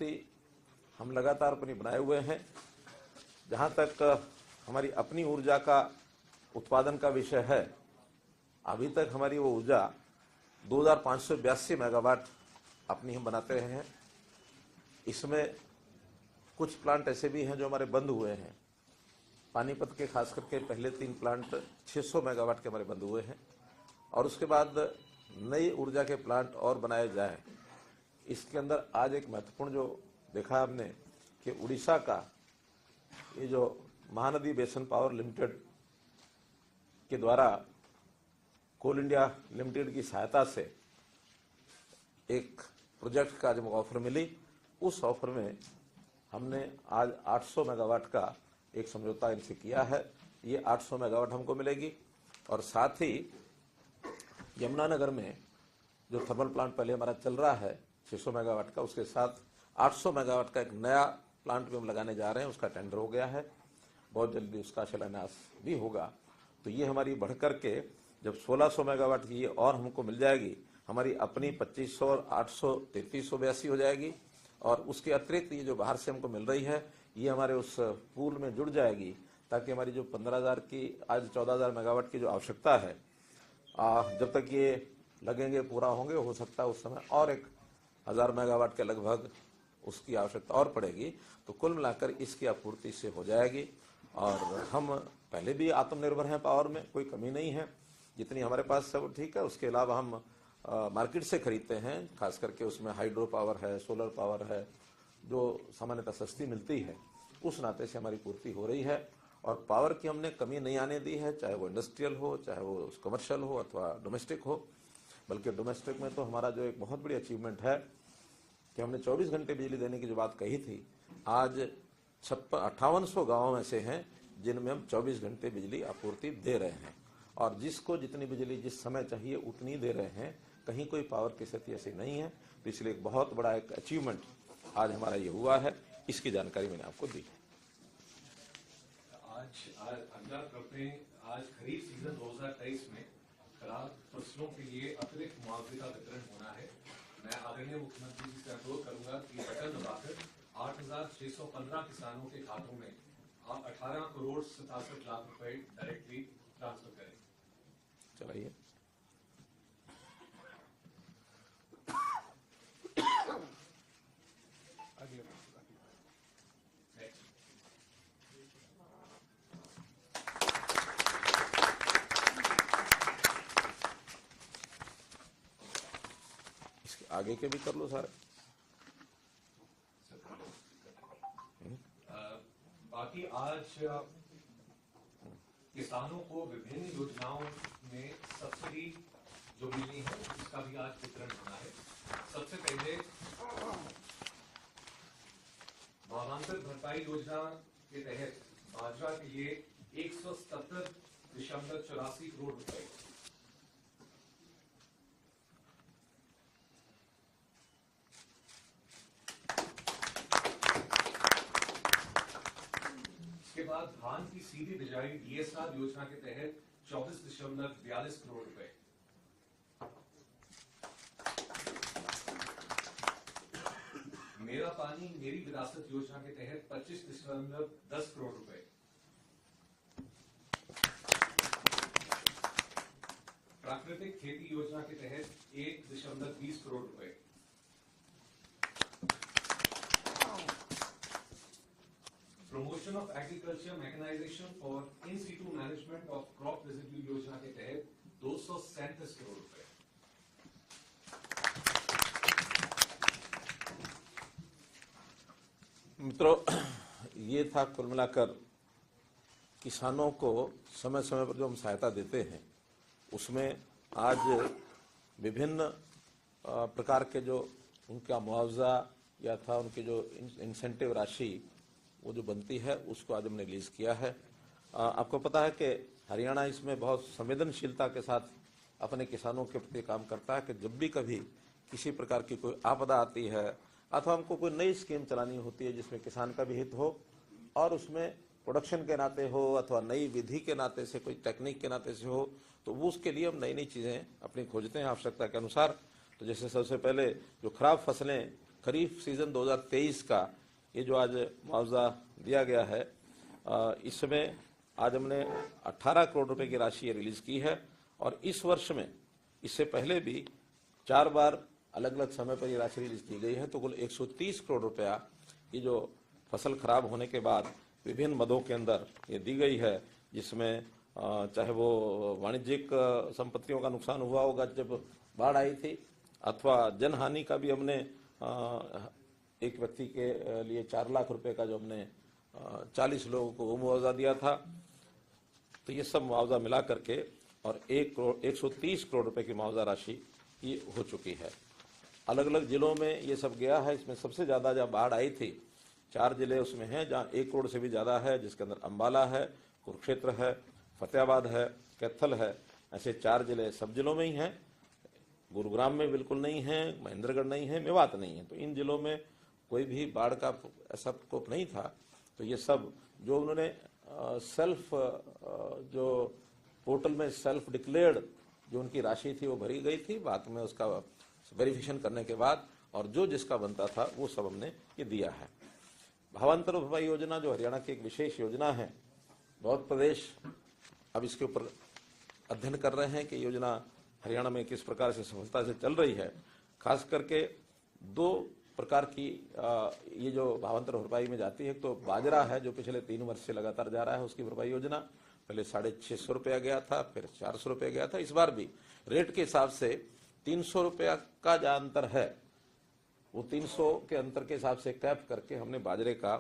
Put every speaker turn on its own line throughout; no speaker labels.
आपूर्ति हम लगातार अपनी बनाए हुए हैं। जहां तक हमारी अपनी ऊर्जा का उत्पादन का विषय है, अभी तक हमारी वो ऊर्जा 2582 मेगावाट अपनी हम बनाते रहे हैं। इसमें कुछ प्लांट ऐसे भी हैं जो हमारे बंद हुए हैं। पानीपत के खास करके पहले 3 प्लांट 600 मेगावाट के हमारे बंद हुए हैं और उसके बाद नई ऊर्जा के प्लांट और बनाए जाएं। इसके अंदर आज एक महत्वपूर्ण जो देखा आपने कि उड़ीसा का ये जो महानदी बेसन पावर लिमिटेड के द्वारा कोल इंडिया लिमिटेड की सहायता से एक प्रोजेक्ट का जब ऑफर मिली, उस ऑफर में हमने आज 800 मेगावाट का एक समझौता इनसे किया है। ये 800 मेगावाट हमको मिलेगी और साथ ही यमुनानगर में जो थर्मल प्लांट पहले हमारा चल रहा है 600 मेगावाट का, उसके साथ 800 मेगावाट का एक नया प्लांट भी हम लगाने जा रहे हैं। उसका टेंडर हो गया है, बहुत जल्दी उसका शिलान्यास भी होगा। तो ये हमारी बढ़ करके जब 1600 मेगावाट की ये और हमको मिल जाएगी, हमारी अपनी 2500 और 800 3382 हो जाएगी और उसके अतिरिक्त ये जो बाहर से हमको मिल रही है ये हमारे उस पूल में जुड़ जाएगी, ताकि हमारी जो 15,000 की आज 14,000 मेगावाट की जो आवश्यकता है, जब तक ये लगेंगे पूरा होंगे, हो सकता है उस समय और 1,000 मेगावाट के लगभग उसकी आवश्यकता और पड़ेगी। तो कुल मिलाकर इसकी आपूर्ति से हो जाएगी और हम पहले भी आत्मनिर्भर हैं, पावर में कोई कमी नहीं है, जितनी हमारे पास सब ठीक है। उसके अलावा हम मार्केट से खरीदते हैं, खास करके उसमें हाइड्रो पावर है, सोलर पावर है, जो सामान्यतः सस्ती मिलती है। उस नाते से हमारी पूर्ति हो रही है और पावर की हमने कमी नहीं आने दी है, चाहे वो इंडस्ट्रियल हो, चाहे वो कमर्शियल हो अथवा डोमेस्टिक हो। बल्कि डोमेस्टिक में तो हमारा जो एक बहुत बड़ी अचीवमेंट है कि हमने 24 घंटे बिजली देने की जो बात कही थी, आज 5800 गाँव ऐसे हैं जिनमें हम 24 घंटे बिजली आपूर्ति दे रहे हैं और जिसको जितनी बिजली जिस समय चाहिए उतनी दे रहे हैं। कहीं कोई पावर की स्थिति ऐसी नहीं है। तो इसलिए एक बहुत बड़ा एक अचीवमेंट आज हमारा ये हुआ है, इसकी जानकारी मैंने आपको दी।
आज खरीफ सीजन 2023 में खराब फसलों के लिए अतिरिक्त मुआवजे का वितरण होना है। मैं आदरणीय मुख्यमंत्री जी से अनुरोध करूंगा कि बटन दबाकर 8,615 किसानों के खातों में आप 18 करोड़ 67 लाख रुपए डायरेक्टली ट्रांसफर करें।
चलाइए। इसके आगे के भी कर लो सारे।
बाकी आज किसानों को विभिन्न योजनाओं में सब्सिडी जो मिली है उसका भी आज वितरण होना है। सबसे पहले भावांतर भरपाई योजना के तहत बाजरा के लिए 177.84 करोड़ रुपए, इसके बाद धान की सीधी बिजाई डीएसआर योजना के तहत 24.42 करोड़ रुपए, मेरा पानी मेरी विरासत योजना के तहत 25.10 करोड़ रुपए, प्राकृतिक खेती योजना के तहत 1.20 करोड़ रुपए, promotion of agriculture mechanisation for in situ management of crop residue योजना के तहत 237 करोड़ रुपए।
मित्रों, ये था कुल मिलाकर किसानों को समय समय पर जो हम सहायता देते हैं, उसमें आज विभिन्न प्रकार के जो उनका मुआवजा या था, उनकी जो इंसेंटिव राशि वो जो बनती है, उसको आज हमने रिलीज किया है। आपको पता है कि हरियाणा इसमें बहुत संवेदनशीलता के साथ अपने किसानों के प्रति काम करता है कि जब भी कभी किसी प्रकार की कोई आपदा आती है अथवा हमको कोई नई स्कीम चलानी होती है जिसमें किसान का भी हित हो और उसमें प्रोडक्शन के नाते हो अथवा नई विधि के नाते से, कोई टेक्निक के नाते से हो, तो वो उसके लिए हम नई नई चीज़ें अपनी खोजते हैं आवश्यकता के अनुसार। तो जैसे सबसे पहले जो खराब फसलें खरीफ सीजन 2023 का ये जो आज मुआवजा दिया गया है, इसमें आज हमने 18 करोड़ रुपए की राशि रिलीज की है। और इस वर्ष में इससे पहले भी 4 बार अलग अलग समय पर ये राशि रिलीज की गई है। तो कुल 130 करोड़ रुपया ये जो फसल खराब होने के बाद विभिन्न मदों के अंदर ये दी गई है, जिसमें चाहे वो वाणिज्यिक संपत्तियों का नुकसान हुआ होगा जब बाढ़ आई थी, अथवा जनहानि का भी हमने एक व्यक्ति के लिए 4 लाख रुपए का जो हमने 40 लोगों को वो मुआवजा दिया था। तो ये सब मुआवजा मिला करके और 130 करोड़ रुपए की मुआवजा राशि ये हो चुकी है। अलग अलग जिलों में ये सब गया है। इसमें सबसे ज़्यादा जब बाढ़ आई थी 4 जिले उसमें हैं जहाँ 1 करोड़ से भी ज़्यादा है, जिसके अंदर अम्बाला है, कुरुक्षेत्र है, फतेहाबाद है, कैथल है। ऐसे 4 जिले सब जिलों में ही हैं। गुरुग्राम में बिल्कुल नहीं है, महेंद्रगढ़ नहीं है, मेवात नहीं है। तो इन जिलों में कोई भी बाढ़ का ऐसा प्रकोप नहीं था। तो ये सब जो उन्होंने सेल्फ जो पोर्टल में सेल्फ डिक्लेयर्ड जो उनकी राशि थी वो भरी गई थी, बाद में उसका वेरिफिकेशन करने के बाद और जो जिसका बनता था वो सब हमने ये दिया है। भावांतर भरपाई योजना जो हरियाणा की एक विशेष योजना है, बहुत प्रदेश अब इसके ऊपर अध्ययन कर रहे हैं कि योजना हरियाणा में किस प्रकार से सफलता से चल रही है। खास करके 2 प्रकार की ये जो भावांतर भरपाई में जाती है। तो बाजरा है जो पिछले 3 वर्ष से लगातार जा रहा है, उसकी भरपाई योजना पहले 650 रुपया गया था, फिर 400 रुपया गया था। इस बार भी रेट के हिसाब से 300 रुपया का जो अंतर है वो 300 के अंतर के हिसाब से कैप करके हमने बाजरे का,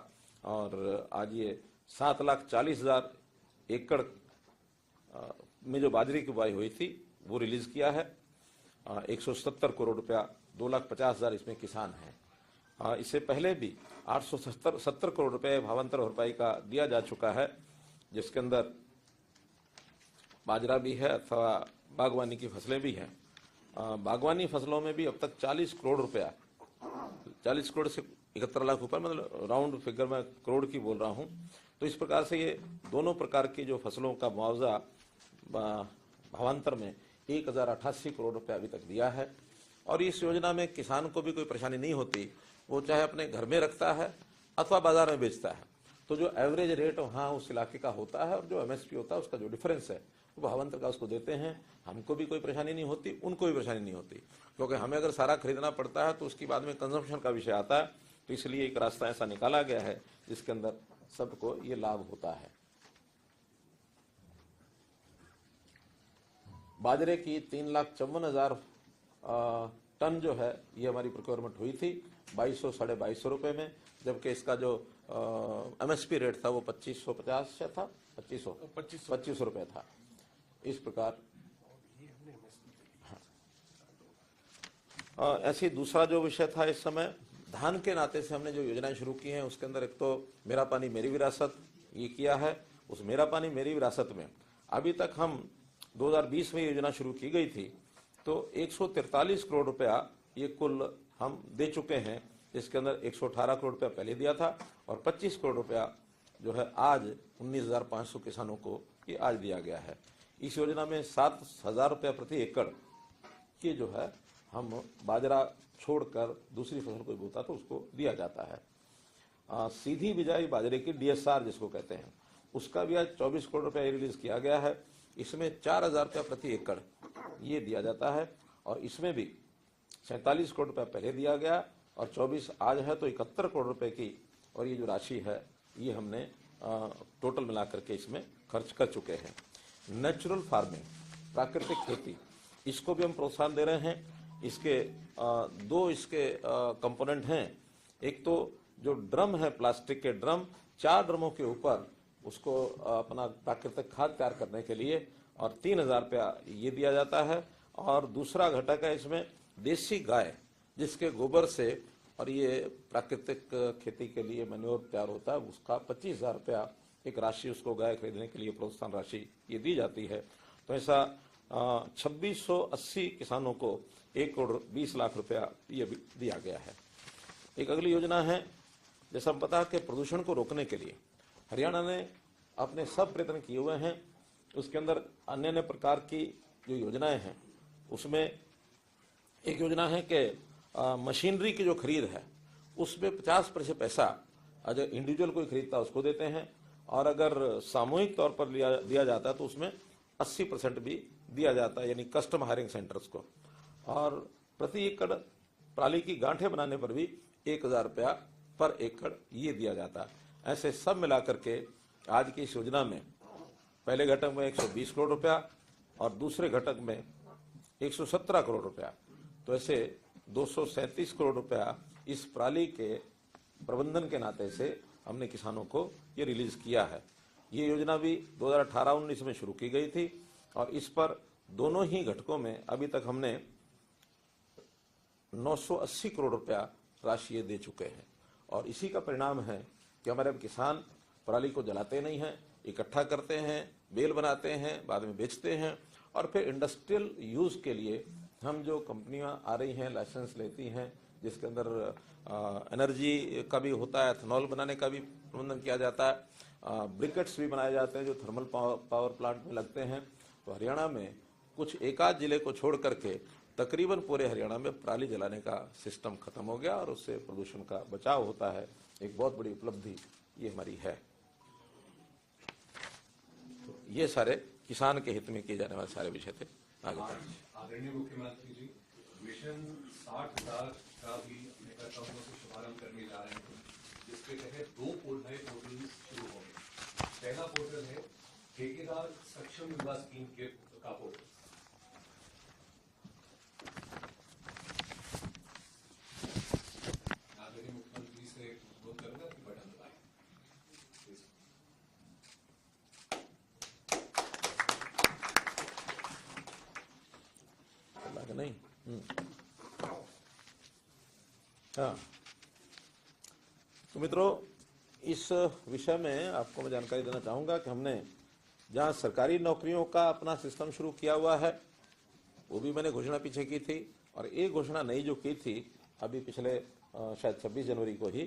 और आज ये 7,40,000 एकड़ में जो बाजरे की बुआई हुई थी वो रिलीज किया है। 170 करोड़ रुपया, 2,50,000 इसमें किसान हैं। इससे पहले भी 870 करोड़ रुपए भावांतर भरपाई का दिया जा चुका है, जिसके अंदर बाजरा भी है अथवा बागवानी की फसलें भी हैं। बागवानी फसलों में भी अब तक 40 करोड़ रुपया, 40 करोड़ से 71 लाख रुपए, मतलब राउंड फिगर में करोड़ की बोल रहा हूं। तो इस प्रकार से ये दोनों प्रकार की जो फसलों का मुआवजा भावांतर में 1088 करोड़ रुपया अभी तक दिया है। और इस योजना में किसान को भी कोई परेशानी नहीं होती, वो चाहे अपने घर में रखता है अथवा बाजार में बेचता है। तो जो एवरेज रेट वहाँ उस इलाके का होता है और जो एमएसपी होता है उसका जो डिफरेंस है वो भावांतर का उसको देते हैं। हमको भी कोई परेशानी नहीं होती, उनको भी परेशानी नहीं होती, क्योंकि हमें अगर सारा खरीदना पड़ता है तो उसके बाद में कंजम्पशन का विषय आता है। तो इसलिए एक रास्ता ऐसा निकाला गया है जिसके अंदर सबको ये लाभ होता है। बाजरे की 3,54,000 टन जो है ये हमारी प्रोक्योरमेंट हुई थी 2200 साढ़े 2200 रुपए में, जबकि इसका जो एमएसपी रेट था वो 2550 से था, 2500 रुपए था। इस प्रकार ऐसे दूसरा जो विषय था इस समय धान के नाते से हमने जो योजनाएं शुरू की हैं उसके अंदर एक तो मेरा पानी मेरी विरासत ये किया है। उस मेरा पानी मेरी विरासत में अभी तक हम 2020 में योजना शुरू की गई थी तो 143 करोड़ रुपया ये कुल हम दे चुके हैं। इसके अंदर 118 करोड़ रुपया पहले दिया था और 25 करोड़ रुपया जो है आज 19,500 किसानों को ये आज दिया गया है। इस योजना में 7,000 रुपया प्रति एकड़ की जो है हम बाजरा छोड़कर दूसरी फसल कोई बोता तो उसको दिया जाता है। सीधी बिजाई बाजरे की डीएसआर जिसको कहते हैं उसका भी आज 24 करोड़ रुपया रिलीज किया गया है। इसमें 4,000 रुपया प्रति एकड़ ये दिया जाता है और इसमें भी 47 करोड़ रुपया पहले दिया गया और 24 आज है तो 71 करोड़ रुपए की और ये जो राशि है ये हमने टोटल मिला करके इसमें खर्च कर चुके हैं। नेचुरल फार्मिंग प्राकृतिक खेती इसको भी हम प्रोत्साहन दे रहे हैं। इसके 2 इसके कंपोनेंट हैं। एक तो जो ड्रम है प्लास्टिक के ड्रम 4 ड्रमों के ऊपर उसको अपना प्राकृतिक खाद तैयार करने के लिए और 3,000 रुपया ये दिया जाता है। और दूसरा घटक है इसमें देसी गाय जिसके गोबर से और ये प्राकृतिक खेती के लिए मैन्योर तैयार होता है उसका 25,000 रुपया एक राशि उसको गाय खरीदने के लिए प्रोत्साहन राशि ये दी जाती है। तो ऐसा 2680 किसानों को 1 करोड़ 20 लाख रुपया ये भी दिया गया है। एक अगली योजना है जैसा हम पता है कि प्रदूषण को रोकने के लिए हरियाणा ने अपने सब प्रयत्न किए हुए हैं। उसके अंदर अन्य अन्य प्रकार की जो योजनाएं हैं उसमें एक योजना है कि मशीनरी की जो खरीद है उसमें 50% पैसा अगर इंडिविजुअल कोई खरीदता है उसको देते हैं, और अगर सामूहिक तौर पर दिया जाता है तो उसमें 80% भी दिया जाता है, यानी कस्टम हायरिंग सेंटर्स को। और प्रति एकड़ पराली की गांठें बनाने पर भी 1000 रुपया पर एकड़ ये दिया जाता है। ऐसे सब मिलाकर के आज की इस योजना में पहले घटक में 120 करोड़ रुपया और दूसरे घटक में 117 करोड़ रुपया, तो ऐसे 237 करोड़ रुपया इस पराली के प्रबंधन के नाते से हमने किसानों को ये रिलीज किया है। ये योजना भी 2018-19 में शुरू की गई थी और इस पर दोनों ही घटकों में अभी तक हमने 980 करोड़ रुपया राशि ये दे चुके हैं। और इसी का परिणाम है कि हमारे अब किसान पराली को जलाते नहीं हैं, इकट्ठा करते हैं, बेल बनाते हैं, बाद में बेचते हैं, और फिर इंडस्ट्रियल यूज के लिए हम जो कंपनियां आ रही हैं लाइसेंस लेती हैं, जिसके अंदर एनर्जी का भी होता है, एथेनॉल बनाने का भी प्रबंधन किया जाता है, ब्रिकेट्स भी बनाए जाते हैं जो थर्मल पावर प्लांट में लगते हैं। तो हरियाणा में कुछ एकाध जिले को छोड़ करके तकरीबन पूरे हरियाणा में पराली जलाने का सिस्टम खत्म हो गया और उससे प्रदूषण का बचाव होता है। एक बहुत बड़ी उपलब्धि ये हमारी है। तो ये सारे किसान के हित में किए जाने वाले सारे विषय थे।
आदरणीय मुख्यमंत्री जी, मिशन 60,000 का भी अपने कर्तव्यों से शुभारंभ करने जा रहे हैं, जिसके तहत 2 पोर्टल शुरू होंगे। पहला पोर्टल है ठेकेदार सक्षम युवा स्कीम का पोर्टल। आदरणीय मुख्यमंत्री से अनुरोध करूंगा कि बटन दबाएं।
नहीं हाँ, तो मित्रों, इस विषय में आपको मैं जानकारी देना चाहूंगा कि हमने जहां सरकारी नौकरियों का अपना सिस्टम शुरू किया हुआ है, वो भी मैंने घोषणा पीछे की थी, और एक घोषणा नई जो की थी अभी पिछले शायद 26 जनवरी को ही,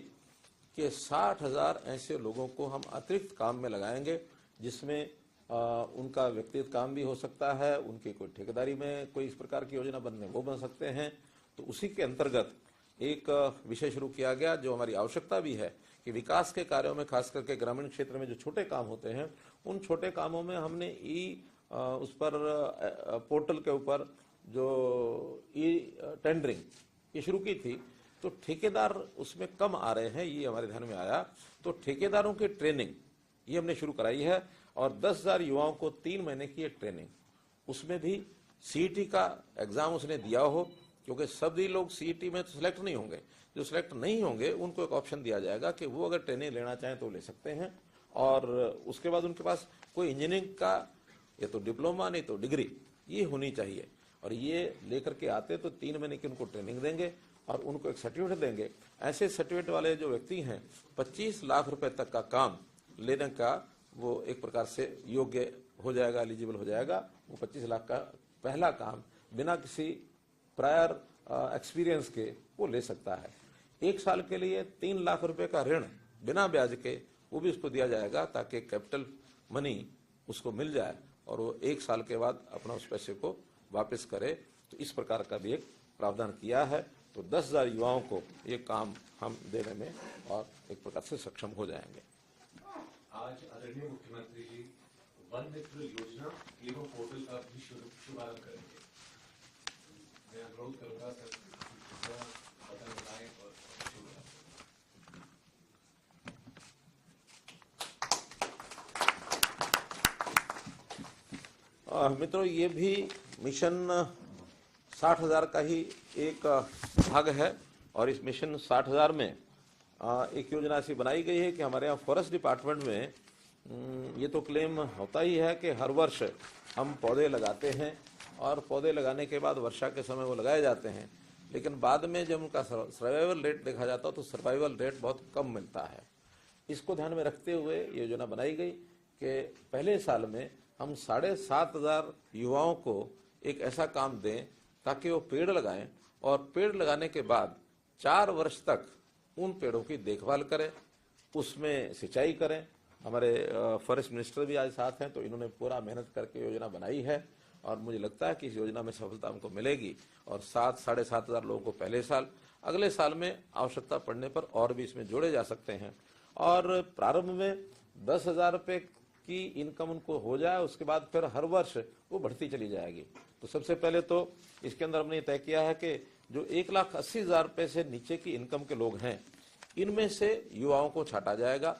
कि 60,000 ऐसे लोगों को हम अतिरिक्त काम में लगाएंगे, जिसमें उनका व्यक्तिगत काम भी हो सकता है, उनकी कोई ठेकेदारी में कोई इस प्रकार की योजना बनने वो बन सकते हैं। तो उसी के अंतर्गत एक विषय शुरू किया गया जो हमारी आवश्यकता भी है कि विकास के कार्यों में, खास करके ग्रामीण क्षेत्र में जो छोटे काम होते हैं, उन छोटे कामों में हमने उस पर पोर्टल के ऊपर जो टेंडरिंग ये शुरू की थी। तो ठेकेदार उसमें कम आ रहे हैं, ये हमारे ध्यान में आया, तो ठेकेदारों की ट्रेनिंग ये हमने शुरू कराई है, और 10,000 युवाओं को 3 महीने की एक ट्रेनिंग, उसमें भी सीईटी का एग्जाम उसने दिया हो, क्योंकि सभी लोग सीईटी में तो सिलेक्ट नहीं होंगे। जो सिलेक्ट नहीं होंगे उनको एक ऑप्शन दिया जाएगा कि वो अगर ट्रेनिंग लेना चाहें तो ले सकते हैं, और उसके बाद उनके पास कोई इंजीनियरिंग का या तो डिप्लोमा नहीं तो डिग्री ये होनी चाहिए, और ये लेकर के आते तो 3 महीने की उनको ट्रेनिंग देंगे और उनको एक सर्टिफिकेट देंगे। ऐसे सर्टिफिकेट वाले जो व्यक्ति हैं 25 लाख रुपए तक का काम लेने का वो एक प्रकार से योग्य हो जाएगा, एलिजिबल हो जाएगा। वो 25 लाख का पहला काम बिना किसी प्रायर एक्सपीरियंस के वो ले सकता है। 1 साल के लिए 3 लाख रुपए का ऋण बिना ब्याज के वो भी उसको दिया जाएगा, ताकि कैपिटल मनी उसको मिल जाए और वो 1 साल के बाद अपना उस पैसे को वापस करे। तो इस प्रकार का भी एक प्रावधान किया है। तो 10,000 युवाओं को ये काम हम देने में और एक प्रकार से सक्षम हो जाएंगे।
आज आदरणीय मुख्यमंत्री जी वन मित्र योजना एवं पोर्टल का भी शुभारंभ करेंगे। मैं अनुरोध करूंगा सर, बटन दबाएं और
मित्रों, ये भी मिशन 60,000 का ही एक भाग है, और इस मिशन 60,000 में एक योजना ऐसी बनाई गई है कि हमारे यहाँ फॉरेस्ट डिपार्टमेंट में ये तो क्लेम होता ही है कि हर वर्ष हम पौधे लगाते हैं, और पौधे लगाने के बाद वर्षा के समय वो लगाए जाते हैं, लेकिन बाद में जब उनका सर्वाइवल रेट देखा जाता है तो सर्वाइवल रेट बहुत कम मिलता है। इसको ध्यान में रखते हुए ये योजना बनाई गई कि पहले साल में हम 7,500 युवाओं को एक ऐसा काम दें ताकि वो पेड़ लगाएं, और पेड़ लगाने के बाद 4 वर्ष तक उन पेड़ों की देखभाल करें, उसमें सिंचाई करें। हमारे फॉरेस्ट मिनिस्टर भी आज साथ हैं, तो इन्होंने पूरा मेहनत करके योजना बनाई है, और मुझे लगता है कि इस योजना में सफलता हमको मिलेगी और 7,000-7,500 लोगों को पहले साल, अगले साल में आवश्यकता पड़ने पर और भी इसमें जोड़े जा सकते हैं। और प्रारंभ में 10,000 रुपये की इनकम उनको हो जाए, उसके बाद फिर हर वर्ष वो बढ़ती चली जाएगी। तो सबसे पहले तो इसके अंदर हमने तय किया है कि जो 1,80,000 रुपये से नीचे की इनकम के लोग हैं, इनमें से युवाओं को छाटा जाएगा।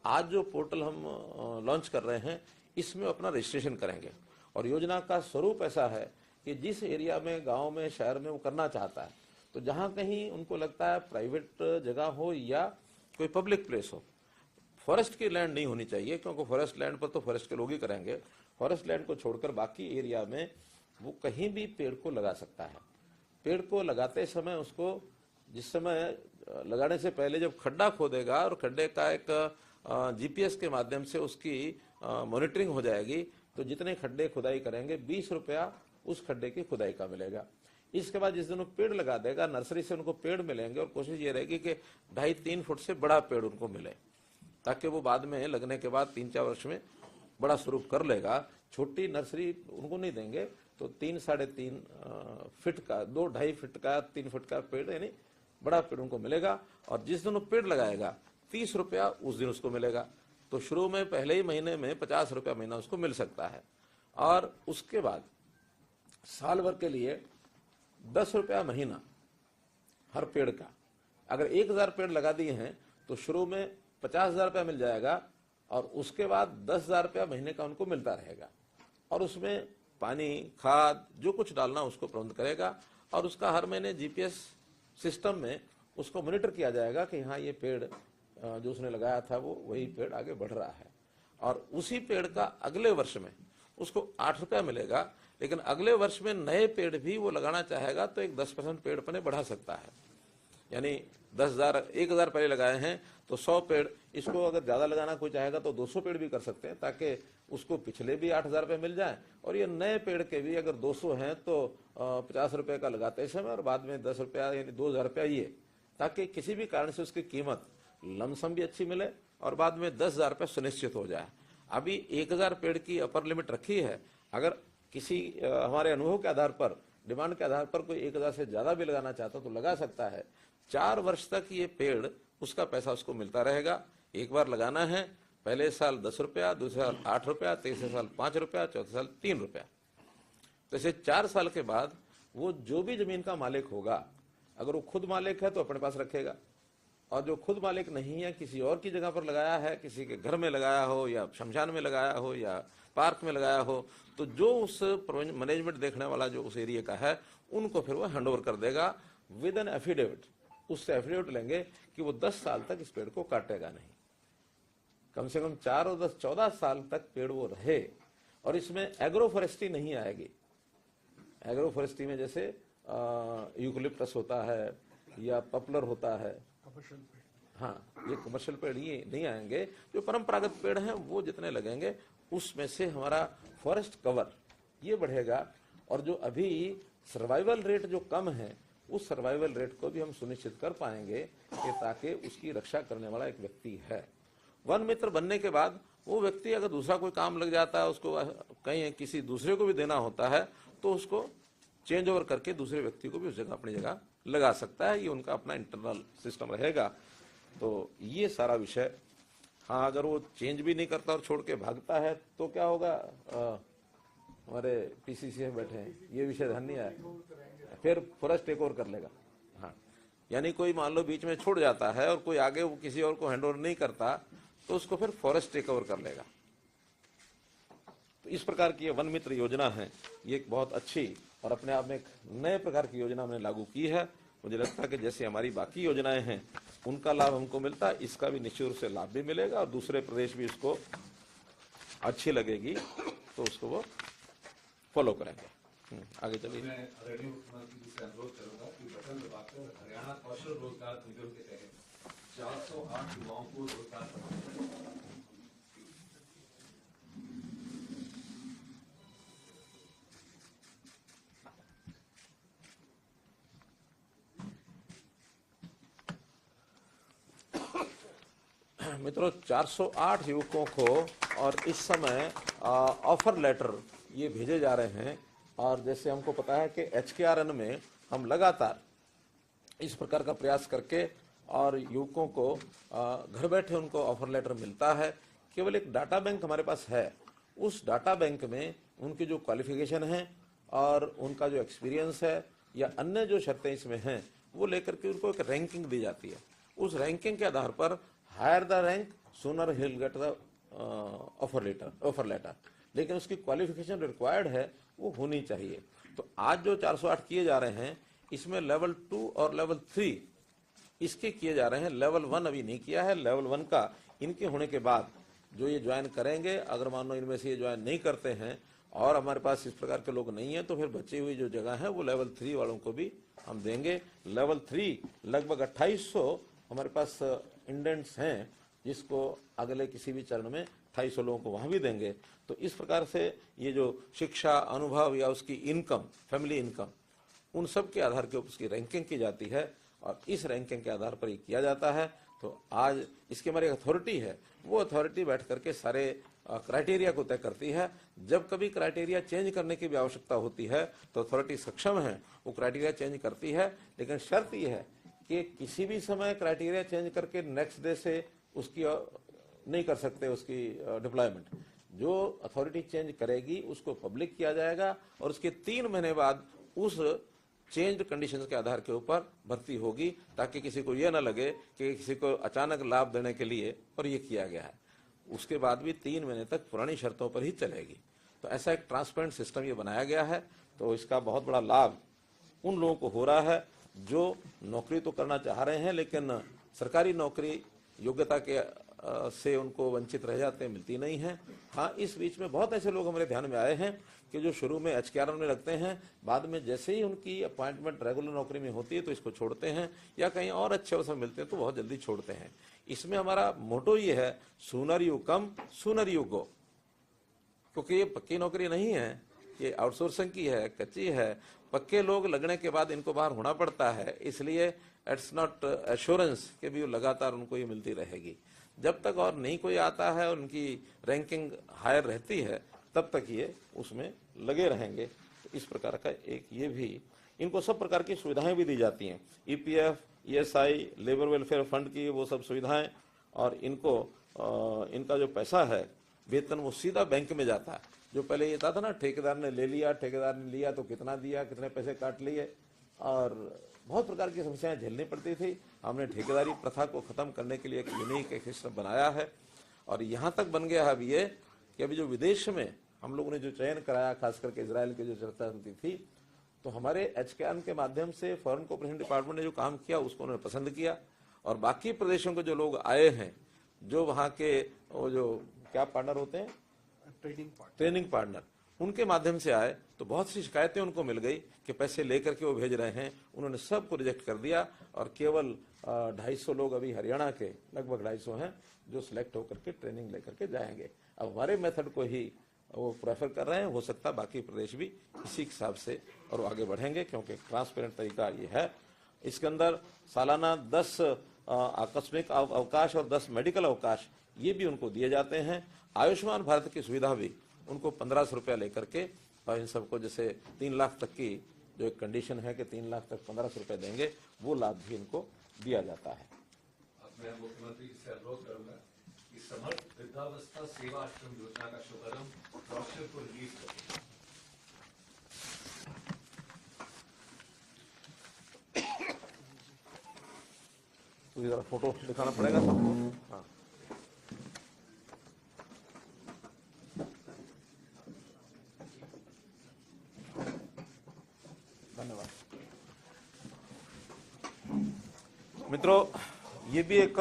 आज जो पोर्टल हम लॉन्च कर रहे हैं, इसमें अपना रजिस्ट्रेशन करेंगे और योजना का स्वरूप ऐसा है कि जिस एरिया में, गांव में, शहर में वो करना चाहता है, तो जहां कहीं उनको लगता है प्राइवेट जगह हो या कोई पब्लिक प्लेस हो, फॉरेस्ट की लैंड नहीं होनी चाहिए, क्योंकि फॉरेस्ट लैंड पर तो फॉरेस्ट के लोग ही करेंगे। फॉरेस्ट लैंड को छोड़कर बाकी एरिया में वो कहीं भी पेड़ को लगा सकता है। पेड़ को लगाते समय उसको, जिस समय लगाने से पहले जब खड्डा खोदेगा और खड्डे का एक जीपीएस के माध्यम से उसकी मॉनिटरिंग हो जाएगी, तो जितने खड्डे खुदाई करेंगे 20 रुपया उस खड्डे की खुदाई का मिलेगा। इसके बाद जिस दिन वो पेड़ लगा देगा, नर्सरी से उनको पेड़ मिलेंगे और कोशिश ये रहेगी कि 2.5-3 फुट से बड़ा पेड़ उनको मिले, ताकि वो बाद में लगने के बाद 3-4 वर्ष में बड़ा स्वरूप कर लेगा। छोटी नर्सरी उनको नहीं देंगे, तो 3-3.5 फीट का, 2-2.5 फीट का, 3 फुट का पेड़, यानी बड़ा पेड़ उनको मिलेगा। और जिस दिन वो पेड़ लगाएगा 30 रुपया उस दिन उसको मिलेगा। तो शुरू में पहले ही महीने में 50 रुपया महीना उसको मिल सकता है। और उसके बाद साल भर के लिए 10 रुपया महीना हर पेड़ का। अगर 1,000 पेड़ लगा दिए हैं तो शुरू में 50,000 रुपया मिल जाएगा और उसके बाद 10,000 रुपया महीने का उनको मिलता रहेगा। और उसमें पानी, खाद, जो कुछ डालना उसको प्रबंध करेगा और उसका हर महीने जीपीएस सिस्टम में उसको मॉनिटर किया जाएगा कि हाँ, ये पेड़ जो उसने लगाया था वो वही पेड़ आगे बढ़ रहा है। और उसी पेड़ का अगले वर्ष में उसको 8 रुपया मिलेगा। लेकिन अगले वर्ष में नए पेड़ भी वो लगाना चाहेगा तो एक 10% पेड़ अपने बढ़ा सकता है। यानी 1,000 पहले लगाए हैं तो 100 पेड़, इसको अगर ज्यादा लगाना कोई चाहेगा तो 200 पेड़ भी कर सकते हैं, ताकि उसको पिछले भी 8,000 रुपये मिल जाए और ये नए पेड़ के भी अगर 200 हैं तो 50 रुपये का लगाते समय और बाद में 10 रुपया यानी 2,000 रुपया ये, ताकि किसी भी कारण से उसकी कीमत लमसम भी अच्छी मिले और बाद में 10,000 रुपये सुनिश्चित हो जाए। अभी 1,000 पेड़ की अपर लिमिट रखी है। अगर किसी हमारे अनुभव के आधार पर, डिमांड के आधार पर कोई 1,000 से ज्यादा भी लगाना चाहता तो लगा सकता है। 4 वर्ष तक ये पेड़, उसका पैसा उसको मिलता रहेगा। एक बार लगाना है, पहले साल 10 रुपया, दूसरे साल 8 रुपया, तीसरे साल 5 रुपया, चौथे साल 3 रुपया। तो ऐसे 4 साल के बाद वो जो भी जमीन का मालिक होगा, अगर वो खुद मालिक है तो अपने पास रखेगा, और जो खुद मालिक नहीं है, किसी और की जगह पर लगाया है, किसी के घर में लगाया हो या शमशान में लगाया हो या पार्क में लगाया हो, तो जो उस मैनेजमेंट देखने वाला जो उस एरिया का है, उनको फिर वो हैंड ओवर कर देगा विद एन एफिडेविट। उससे एफिडेविट लेंगे कि वो 10 साल तक इस पेड़ को काटेगा नहीं, कम से कम 4 और 10, 14 साल तक पेड़ वो रहे। और इसमें एग्रो फॉरेस्ट्री नहीं आएगी। एग्रो फॉरेस्ट्री में जैसे यूकलिप्टस होता है या पॉपुलर होता है, हाँ, ये कमर्शियल पेड़ ये नहीं आएंगे। जो परंपरागत पेड़ हैं वो जितने लगेंगे उसमें से हमारा फॉरेस्ट कवर ये बढ़ेगा। और जो अभी सर्वाइवल रेट जो कम है, उस सर्वाइवल रेट को भी हम सुनिश्चित कर पाएंगे कि ताकि उसकी रक्षा करने वाला एक व्यक्ति है। वन मित्र बनने के बाद वो व्यक्ति अगर दूसरा कोई काम लग जाता है, उसको कहीं किसी दूसरे को भी देना होता है, तो उसको चेंज ओवर करके दूसरे व्यक्ति को भी उस जगह अपनी जगह लगा सकता है। ये उनका अपना इंटरनल सिस्टम रहेगा। तो ये सारा विषय, हाँ, अगर वो चेंज भी नहीं करता और छोड़ के भागता है तो क्या होगा? हमारे पीसीसी में बैठे हैं, ये विषय ध्यान नहीं आया, फिर फॉरेस्ट टेक ओवर कर लेगा। हाँ, यानी कोई मान लो बीच में छोड़ जाता है और कोई आगे वो किसी और को हैंड ओवर नहीं करता, तो उसको फिर फॉरेस्ट टेक ओवर कर लेगा। तो इस प्रकार की ये वन मित्र योजना है, ये एक बहुत अच्छी और अपने आप में एक नए प्रकार की योजना हमने लागू की है। मुझे लगता है कि जैसे हमारी बाकी योजनाएं हैं उनका लाभ हमको मिलता है, इसका भी निश्चित रूप से लाभ भी मिलेगा और दूसरे प्रदेश भी इसको अच्छी लगेगी तो उसको वो फॉलो करेंगे। आगे चलिए।
मैं आदरणीय मुख्यमंत्री जी से अनुरोध करूंगा कि बटन दबाकर हरियाणा कौशल रोजगार निगम के तहत 408 युवाओं को रोजगार प्रदान करें।
मित्रों, 408 युवकों को और इस समय ऑफर लेटर ये भेजे जा रहे हैं। और जैसे हमको पता है कि HKRN में हम लगातार इस प्रकार का प्रयास करके और युवकों को घर बैठे उनको ऑफर लेटर मिलता है। केवल एक डाटा बैंक हमारे पास है, उस डाटा बैंक में उनकी जो क्वालिफिकेशन है और उनका जो एक्सपीरियंस है या अन्य जो शर्तें इसमें हैं वो लेकर के उनको एक रैंकिंग दी जाती है। उस रैंकिंग के आधार पर हायर द रैंक सूनर ही will get the offer letter, लेकिन उसकी क्वालिफिकेशन रिक्वायर्ड है वो होनी चाहिए। तो आज जो 408 किए जा रहे हैं इसमें लेवल 2 और लेवल 3 इसके किए जा रहे हैं। लेवल 1 अभी नहीं किया है। लेवल 1 का इनके होने के बाद जो ये ज्वाइन करेंगे, अगर मान लो इनमें से ये ज्वाइन नहीं करते हैं और हमारे पास इस प्रकार के लोग नहीं है तो फिर बची हुई जो जगह है वो लेवल 3 वालों को भी हम देंगे। लेवल 3 लगभग 2800 हमारे पास इंडेंट्स हैं, जिसको अगले किसी भी चरण में 2800 लोगों को वहां भी देंगे। तो इस प्रकार से ये जो शिक्षा, अनुभव या उसकी इनकम, फैमिली इनकम, उन सब के आधार के ऊपर उसकी रैंकिंग की जाती है और इस रैंकिंग के आधार पर ये किया जाता है। तो आज इसकी हमारी अथॉरिटी है, वो अथॉरिटी बैठ करके सारे क्राइटेरिया को तय करती है। जब कभी क्राइटेरिया चेंज करने की भी आवश्यकता होती है तो अथॉरिटी सक्षम है, वो क्राइटेरिया चेंज करती है। लेकिन शर्त यह है कि किसी भी समय क्राइटेरिया चेंज करके नेक्स्ट डे से उसकी नहीं कर सकते उसकी डिप्लॉयमेंट। जो अथॉरिटी चेंज करेगी उसको पब्लिक किया जाएगा और उसके 3 महीने बाद उस चेंज्ड कंडीशंस के आधार के ऊपर भर्ती होगी, ताकि किसी को यह ना लगे कि किसी को अचानक लाभ देने के लिए और ये किया गया है। उसके बाद भी 3 महीने तक पुरानी शर्तों पर ही चलेगी। तो ऐसा एक ट्रांसपेरेंट सिस्टम ये बनाया गया है। तो इसका बहुत बड़ा लाभ उन लोगों को हो रहा है जो नौकरी तो करना चाह रहे हैं लेकिन सरकारी नौकरी योग्यता के से उनको वंचित रह जाते हैं, मिलती नहीं है। हाँ, इस बीच में बहुत ऐसे लोग हमारे ध्यान में आए हैं कि जो शुरू में HKRN में लगते हैं, बाद में जैसे ही उनकी अपॉइंटमेंट रेगुलर नौकरी में होती है तो इसको छोड़ते हैं या कहीं और अच्छे अवसर मिलते हैं तो बहुत जल्दी छोड़ते हैं। इसमें हमारा मोटो ये है, sooner you come sooner you go, क्योंकि ये पक्की नौकरी नहीं है, ये आउटसोर्सिंग की है, कच्ची है। पक्के लोग लगने के बाद इनको बाहर होना पड़ता है, इसलिए इट्स नॉट एश्योरेंस कि भी लगातार उनको ये मिलती रहेगी। जब तक और नहीं कोई आता है और उनकी रैंकिंग हायर रहती है तब तक ये उसमें लगे रहेंगे। तो इस प्रकार का एक ये भी, इनको सब प्रकार की सुविधाएं भी दी जाती हैं, EPF, ESI, labour welfare fund की वो सब सुविधाएं। और इनको इनका जो पैसा है वेतन वो सीधा बैंक में जाता है। जो पहले ये था ना, ठेकेदार ने ले लिया, ठेकेदार ने लिया तो कितना दिया, कितने पैसे काट लिए, और बहुत प्रकार की समस्याएं झेलनी पड़ती थी। हमने ठेकेदारी प्रथा को खत्म करने के लिए एक यूनिक एक सिस्टम बनाया है। और यहाँ तक बन गया है अब ये कि अभी जो विदेश में हम लोगों ने जो चयन कराया, खास करके इजराइल की जो चर्चा होती थी, तो हमारे HKRN के माध्यम से फॉरेन कोऑपरेशन डिपार्टमेंट ने जो काम किया उसको उन्होंने पसंद किया। और बाकी प्रदेशों के जो लोग आए हैं, जो वहाँ के वो जो क्या पार्टनर होते हैं, ट्रेनिंग पार्टनर, उनके माध्यम से आए तो बहुत सी शिकायतें उनको मिल गई कि पैसे लेकर के वो भेज रहे हैं। उन्होंने सबको रिजेक्ट कर दिया और केवल 250 लोग अभी हरियाणा के लगभग 250 हैं जो सिलेक्ट होकर के ट्रेनिंग लेकर के जाएंगे। अब हमारे मेथड को ही वो प्रेफर कर रहे हैं। हो सकता है बाकी प्रदेश भी इसी हिसाब से और आगे बढ़ेंगे, क्योंकि ट्रांसपेरेंट तरीका ये है। इसके अंदर सालाना 10 आकस्मिक अवकाश और 10 मेडिकल अवकाश ये भी उनको दिए जाते हैं। आयुष्मान भारत की सुविधा भी उनको 1500 रुपया लेकर के, और इन सबको जैसे 3 लाख तक की जो एक कंडीशन है कि 3 लाख तक 1500 रुपये देंगे, वो लाभ भी इनको दिया जाता है।
अब मैं मुख्यमंत्री से अनुरोध करूंगा कि समर्थ वृद्धावस्था सेवा आश्रम योजना का शुभारंभ ब्रोशर को रिलीज करें।
तो जरा फोटो दिखाना पड़ेगा सबको। हाँ, धन्यवाद। मित्रों, ये भी एक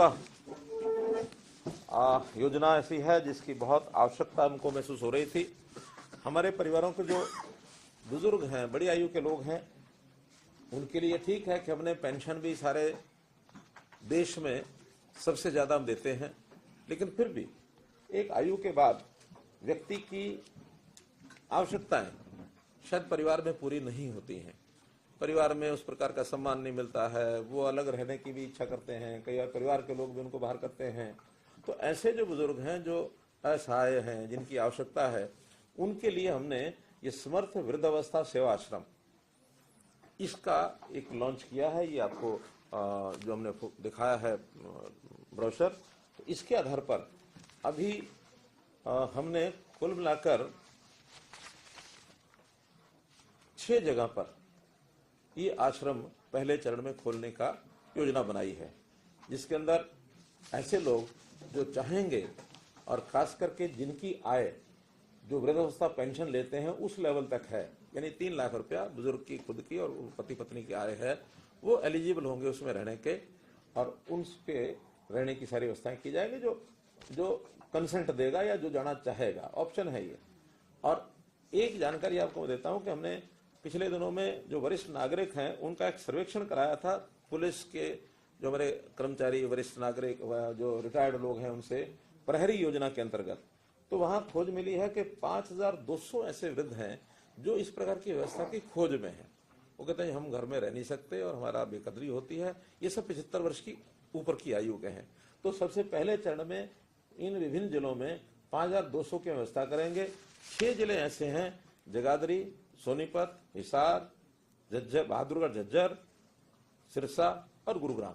योजना ऐसी है जिसकी बहुत आवश्यकता हमको महसूस हो रही थी। हमारे परिवारों के जो बुजुर्ग हैं, बड़ी आयु के लोग हैं, उनके लिए ठीक है कि हमने पेंशन भी सारे देश में सबसे ज्यादा हम देते हैं, लेकिन फिर भी एक आयु के बाद व्यक्ति की आवश्यकताएं शायद परिवार में पूरी नहीं होती हैं। परिवार में उस प्रकार का सम्मान नहीं मिलता है, वो अलग रहने की भी इच्छा करते हैं, कई बार परिवार के लोग भी उनको बाहर करते हैं। तो ऐसे जो बुजुर्ग हैं, जो असहाय हैं, जिनकी आवश्यकता है, उनके लिए हमने ये समर्थ वृद्धावस्था सेवा आश्रम, इसका एक लॉन्च किया है। ये आपको जो हमने दिखाया है ब्रोशर, तो इसके आधार पर अभी हमने कुल मिलाकर 6 जगह पर ये आश्रम पहले चरण में खोलने का योजना बनाई है, जिसके अंदर ऐसे लोग जो चाहेंगे और खास करके जिनकी आय जो वृद्धावस्था पेंशन लेते हैं उस लेवल तक है, यानी 3 लाख रुपया बुजुर्ग की खुद की और पति पत्नी की आय है, वो एलिजिबल होंगे उसमें रहने के, और उनके रहने की सारी व्यवस्थाएं की जाएगी। जो कंसेंट देगा या जो जाना चाहेगा, ऑप्शन है ये। और एक जानकारी आपको देता हूं कि हमने पिछले दिनों में जो वरिष्ठ नागरिक हैं उनका एक सर्वेक्षण कराया था, पुलिस के जो हमारे कर्मचारी वरिष्ठ नागरिक जो रिटायर्ड लोग हैं उनसे, प्रहरी योजना के अंतर्गत। तो वहां खोज मिली है कि 5200 ऐसे वृद्ध हैं जो इस प्रकार की व्यवस्था की खोज में हैं। वो कहते हैं हम घर में रह नहीं सकते और हमारा बेकदरी होती है। ये सब 75 वर्ष की ऊपर की आयु के हैं। तो सबसे पहले चरण में इन विभिन्न जिलों में 5200 की व्यवस्था करेंगे। 6 जिले ऐसे हैं, जगाधरी, सोनीपत, हिसार, झज्जर, बहादुरगढ़, झज्जर, सिरसा और गुरुग्राम।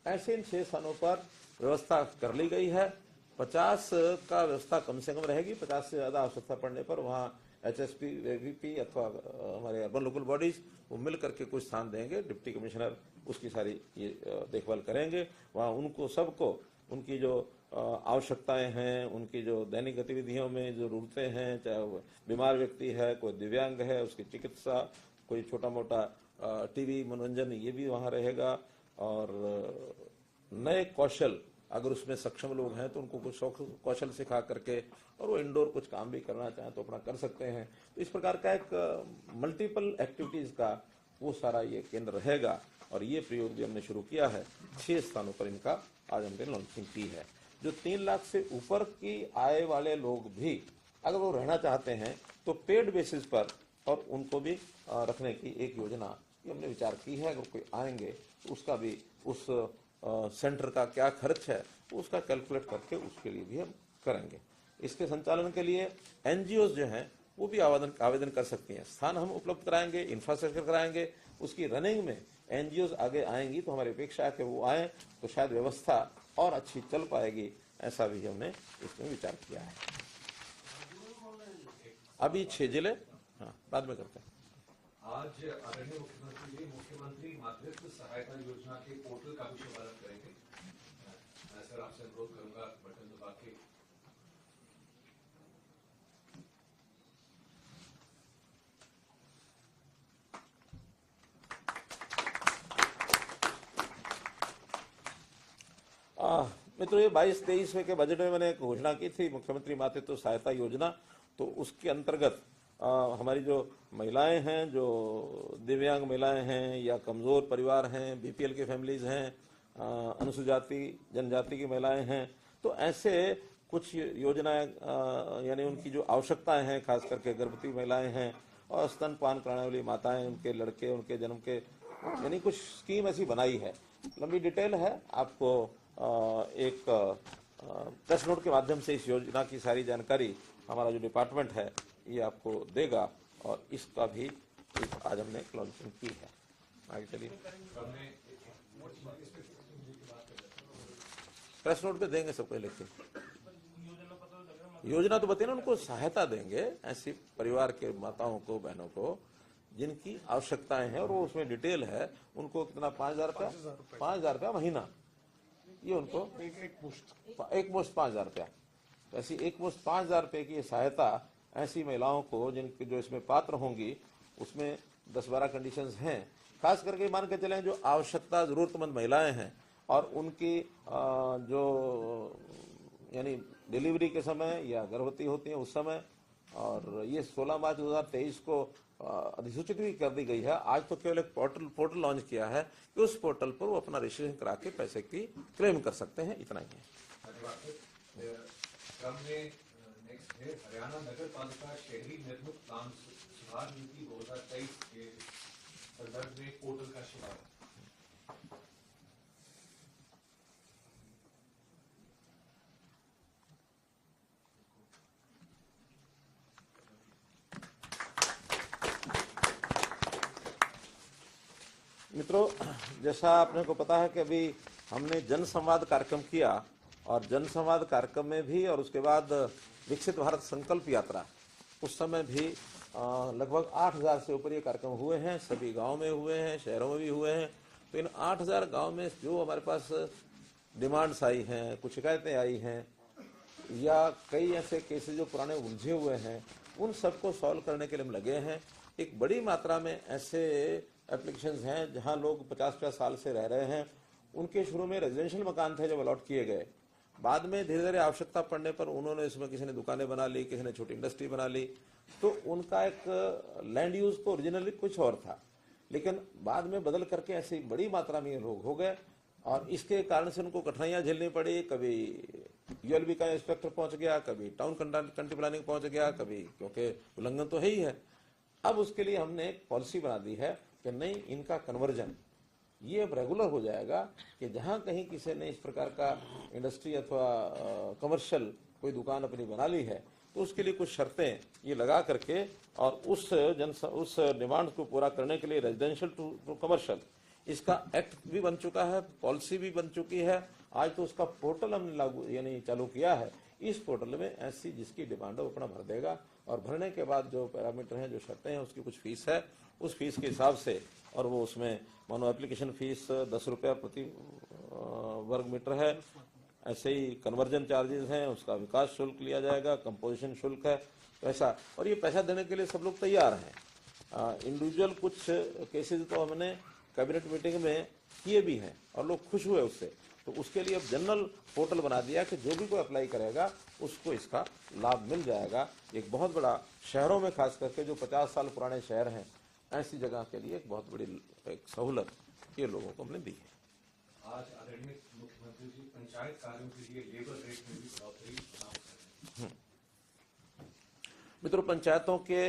ऐसे इन 6 स्थानों पर व्यवस्था कर ली गई है। 50 का व्यवस्था कम से कम रहेगी। 50 से ज्यादा आवश्यकता पड़ने पर वहां HSP, VP अथवा हमारे अर्बन लोकल बॉडीज वो मिल करके कुछ स्थान देंगे। डिप्टी कमिश्नर उसकी सारी ये देखभाल करेंगे। वहां उनको सबको उनकी जो आवश्यकताएं हैं, उनकी जो दैनिक गतिविधियों में जो जरूरतें हैं, चाहे वो बीमार व्यक्ति है, कोई दिव्यांग है, उसकी चिकित्सा, कोई छोटा मोटा टीवी मनोरंजन, ये भी वहां रहेगा। और नए कौशल, अगर उसमें सक्षम लोग हैं तो उनको कुछ कौशल सिखा करके और वो इंडोर कुछ काम भी करना चाहें तो अपना कर सकते हैं। तो इस प्रकार का एक मल्टीपल एक्टिविटीज का वो सारा ये केंद्र रहेगा। और ये प्रयोग भी हमने शुरू किया है। 6 स्थानों पर इनका आज हमने लॉन्चिंग की है। जो 3 लाख से ऊपर की आय वाले लोग भी अगर वो रहना चाहते हैं तो पेड बेसिस पर और उनको भी रखने की एक योजना ये हमने विचार की है। अगर कोई आएंगे तो उसका भी उस सेंटर का क्या खर्च है उसका कैलकुलेट करके उसके लिए भी हम करेंगे। इसके संचालन के लिए NGOs जो हैं वो भी आवेदन कर सकती हैं। स्थान हम उपलब्ध कराएंगे, इंफ्रास्ट्रक्चर कराएंगे, उसकी रनिंग में NGOs आगे आएंगी तो हमारी अपेक्षा है कि वो आए तो शायद व्यवस्था और अच्छी चल पाएगी। ऐसा भी हमने इसमें विचार किया है। अभी 6 जिले, हाँ बाद में करते हैं।
आज आदरणीय मुख्यमंत्री जी मुख्यमंत्री मातृत्व सहायता योजना के पोर्टल का भी शुभारंभ करेंगे। मैं सर आपसे अनुरोध करूंगा बटन दबा के।
मित्रों, ये 22-23 के बजट में मैंने एक घोषणा की थी मुख्यमंत्री मातृत्व सहायता योजना। तो उसके अंतर्गत हमारी जो महिलाएं हैं, जो दिव्यांग महिलाएं हैं या कमजोर परिवार हैं, BPL के फैमिलीज हैं, अनुसूचित जाति जनजाति की महिलाएं हैं, तो ऐसे कुछ योजनाएं यानी उनकी जो आवश्यकताएं हैं, खास करके गर्भवती महिलाएं हैं और स्तनपान कराने वाली माताएं, उनके लड़के, उनके जन्म के, यानी कुछ स्कीम ऐसी बनाई है। लंबी डिटेल है, आपको एक प्रेस नोट के माध्यम से इस योजना की सारी जानकारी हमारा जो डिपार्टमेंट है ये आपको देगा। और इसका भी आज हमने लॉन्चिंग की है। आगे चलिए, प्रेस नोट पे देंगे सबको लिख के। योजना तो बताइए ना, उनको सहायता देंगे ऐसी परिवार के माताओं को, बहनों को जिनकी आवश्यकताएं हैं और वो उसमें डिटेल है। उनको कितना, 5,000 रुपया, 5,000 रुपया महीना, ये उनको एक मुश्त 5,000 रुपया। तो ऐसी एक मुश्त 5,000 रुपये की सहायता ऐसी महिलाओं को जिनके जो इसमें पात्र होंगी, उसमें 10-12 कंडीशंस हैं। खास करके मान के चलें जो आवश्यकता जरूरतमंद महिलाएं हैं और उनकी जो यानी डिलीवरी के समय या गर्भवती होती हैं उस समय। और ये 16 मार्च 2023 को अधिसूचित भी कर दी गई है। आज तो केवल एक पोर्टल लॉन्च किया है कि उस पोर्टल पर वो अपना रजिस्ट्रेशन करा के पैसे की क्लेम कर सकते हैं। इतना ही है।
नेक्स्ट है हरियाणा नगर पालिका शहरी निर्मित प्लान सुधार नीति 2023 के संदर्भ में पोर्टल का शुभारंभ।
मित्रों, जैसा आपने को पता है कि अभी हमने जन संवाद कार्यक्रम किया और जन संवाद कार्यक्रम में भी और उसके बाद विकसित भारत संकल्प यात्रा उस समय भी लगभग 8,000 से ऊपर ये कार्यक्रम हुए हैं। सभी गांव में हुए हैं, शहरों में भी हुए हैं। तो इन 8,000 गांव में जो हमारे पास डिमांड्स आई हैं, कुछ शिकायतें आई हैं या कई ऐसे केसेस जो पुराने उलझे हुए हैं, उन सबको सॉल्व करने के लिए हम लगे हैं। एक बड़ी मात्रा में ऐसे एप्लीकेशंस हैं जहां लोग 50-50 साल से रह रहे हैं। उनके शुरू में रेजिडेंशियल मकान थे जो अलॉट किए गए, बाद में धीरे धीरे आवश्यकता पड़ने पर उन्होंने इसमें किसी ने दुकानें बना ली, किसी ने छोटी इंडस्ट्री बना ली। तो उनका एक लैंड यूज तो ओरिजिनली कुछ और था, लेकिन बाद में बदल करके ऐसी बड़ी मात्रा में लोग हो गए और इसके कारण से उनको कठिनाइयां झेलनी पड़ी। कभी यूएलबी का इंस्पेक्टर पहुंच गया, कभी टाउन कंट्री प्लानिंग पहुंच गया, कभी, क्योंकि उल्लंघन तो है ही है। अब उसके लिए हमने एक पॉलिसी बना दी है कि नहीं, इनका कन्वर्जन ये अब रेगुलर हो जाएगा कि जहां कहीं किसी ने इस प्रकार का इंडस्ट्री अथवा कमर्शियल कोई दुकान अपनी बना ली है तो उसके लिए कुछ शर्तें ये लगा करके और उस डिमांड को पूरा करने के लिए रेजिडेंशियल टू कमर्शियल इसका एक्ट भी बन चुका है, पॉलिसी भी बन चुकी है। आज तो उसका पोर्टल हमने लागू यानी चालू किया है। इस पोर्टल में ऐसी जिसकी डिमांड है वो अपना भर देगा और भरने के बाद जो पैरामीटर हैं, जो शर्तें हैं, उसकी कुछ फीस है, उस फीस के हिसाब से और वो उसमें मानो एप्लीकेशन फीस 10 रुपया प्रति वर्ग मीटर है। ऐसे ही कन्वर्जन चार्जेस हैं, उसका विकास शुल्क लिया जाएगा, कंपोजिशन शुल्क है पैसा, और ये पैसा देने के लिए सब लोग तैयार हैं। इंडिविजुअल कुछ केसेस तो हमने कैबिनेट मीटिंग में किए भी हैं और लोग खुश हुए उससे। तो उसके लिए अब जनरल पोर्टल बना दिया कि जो भी कोई अप्लाई करेगा उसको इसका लाभ मिल जाएगा। एक बहुत बड़ा शहरों में खास करके जो 50 साल पुराने शहर हैं, ऐसी जगह के लिए एक बहुत बड़ी एक सहूलत ये लोगों को हमने दी है।
आज आदरणीय मुख्यमंत्री जी पंचायत कार्यों के लिए लेबर रेट में भी बढ़ोतरी कर।
मित्रों, पंचायतों के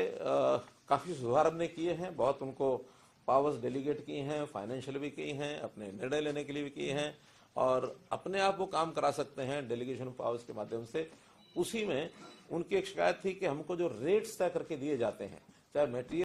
काफी सुधार हमने किए हैं, बहुत उनको पावर्स डेलीगेट किए हैं, फाइनेंशियल भी किए हैं, अपने निर्णय लेने के लिए भी किए हैं और अपने आप वो काम करा सकते हैं डेलीगेशन पावर्स के माध्यम से। उसी में उनकी एक शिकायत थी कि हमको जो रेट्स तय करके दिए जाते हैं, चाहे मटेरियल